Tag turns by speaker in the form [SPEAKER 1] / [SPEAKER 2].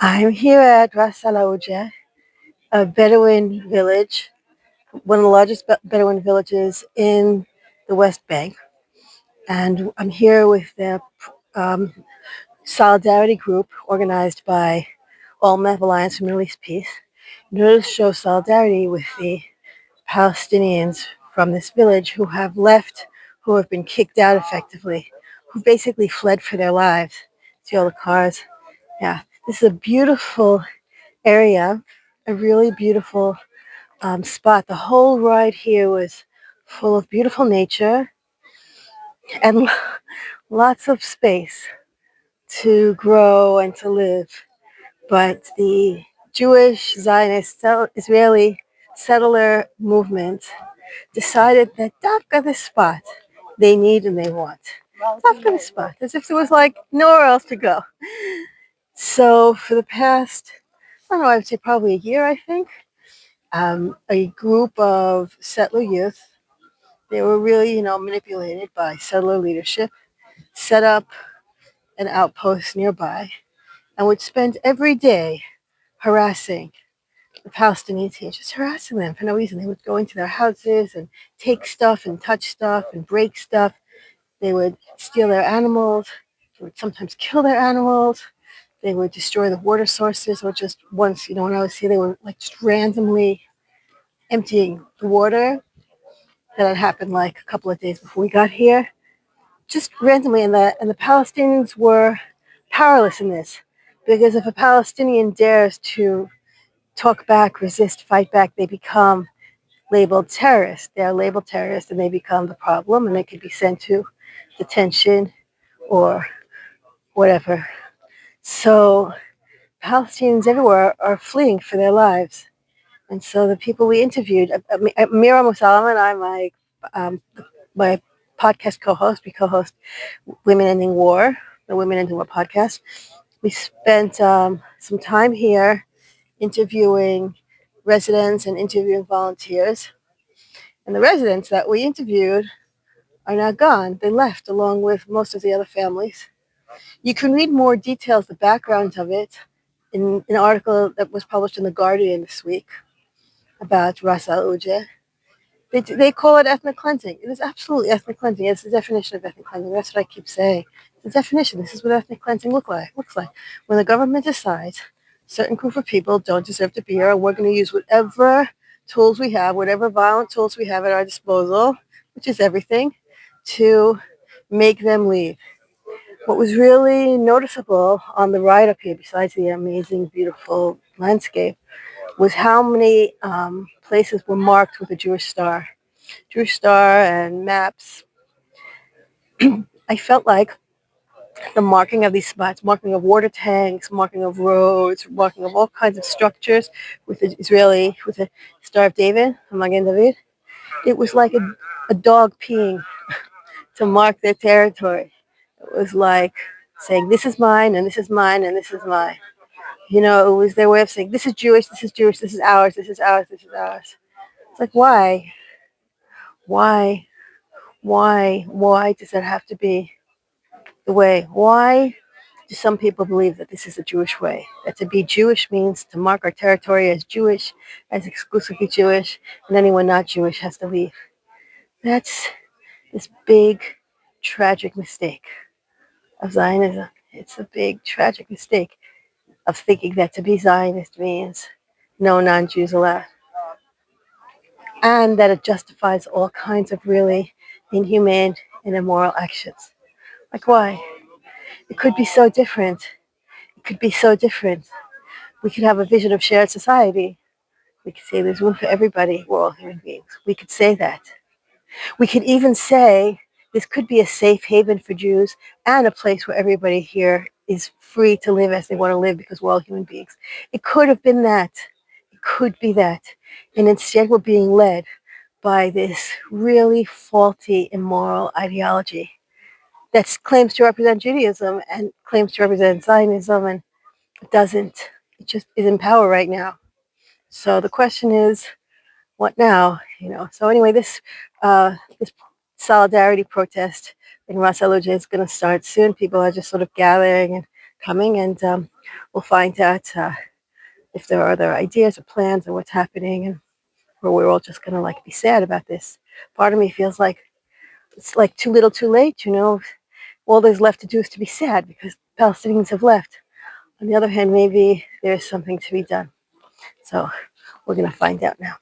[SPEAKER 1] I'm here at Ras Al Auja, a Bedouin village, one of the largest Bedouin villages in the West Bank. And I'm here with the um, solidarity group organized by All Meth Alliance for Middle East Peace in order to show solidarity with the Palestinians from this village who have left, who have been kicked out effectively, who basically fled for their lives. See all the cars? Yeah. This is a beautiful area, a really beautiful spot. The whole ride here was full of beautiful nature and lots of space to grow and to live. But the Jewish Zionist Israeli settler movement decided that Dafka this spot they need and they want. Dafka this spot, as if there was like nowhere else to go. So for the past, I don't know, I would say probably a year, I think, a group of settler youth. They were really, manipulated by settler leadership, set up an outpost nearby, and would spend every day harassing the Palestinians here, just harassing them for no reason. They would go into their houses and take stuff and touch stuff and break stuff. They would steal their animals. They would sometimes kill their animals. They would destroy the water sources, or just once, when I was here, they were like just randomly emptying the water that had happened like a couple of days before we got here, just randomly. And the Palestinians were powerless in this, because if a Palestinian dares to talk back, resist, fight back, they become labeled terrorists. They are labeled terrorists, and they become the problem, and they could be sent to detention or whatever. So Palestinians everywhere are fleeing for their lives. And so the people we interviewed, Mira Musalam and I, my podcast co-host, we co-host Women Ending War, the Women Ending War podcast. We spent some time here interviewing residents and interviewing volunteers. And the residents that we interviewed are now gone. They left along with most of the other families. You can read more details, the background of it, in an article that was published in The Guardian this week about Ras Al Auja. They call it ethnic cleansing. It is absolutely ethnic cleansing. It's the definition of ethnic cleansing. That's what I keep saying. The definition. This is what ethnic cleansing looks like. When the government decides a certain group of people don't deserve to be here, and we're going to use whatever tools we have, whatever violent tools we have at our disposal, which is everything, to make them leave. What was really noticeable on the ride up here, besides the amazing, beautiful landscape, was how many places were marked with a Jewish star. And maps. I felt like the marking of these spots, marking of water tanks, marking of roads, marking of all kinds of structures with the Star of David, Magen David. It was like a dog peeing to mark their territory. It was like saying, this is mine, and this is mine, and this is mine. It was their way of saying, this is Jewish, this is ours, this is ours, this is ours. It's like, why? Why? Why does that have to be the way? Why do some people believe that this is the Jewish way? That to be Jewish means to mark our territory as Jewish, as exclusively Jewish, and anyone not Jewish has to leave. That's this big, tragic mistake of Zionism. It's a big, tragic mistake of thinking that to be Zionist means no non-Jews allowed, and that it justifies all kinds of really inhumane and immoral actions. Like, why? It could be so different. It could be so different. We could have a vision of shared society. We could say there's room for everybody. We're all human beings. We could say that. We could even say this could be a safe haven for Jews and a place where everybody here is free to live as they want to live because we're all human beings. It could have been that. It could be that. And instead we're being led by this really faulty, immoral ideology that claims to represent Judaism and claims to represent Zionism, and it doesn't. It just is in power right now. So the question is, what now? So anyway, this solidarity protest in Ras Al Auja is going to start soon. People are just sort of gathering and coming, and we'll find out if there are other ideas or plans or what's happening, and or we're all just gonna like be sad about this. Part of me feels like it's like too little, too late. All there's left to do is to be sad because the Palestinians have left. On the other hand, maybe there's something to be done. So we're gonna find out now.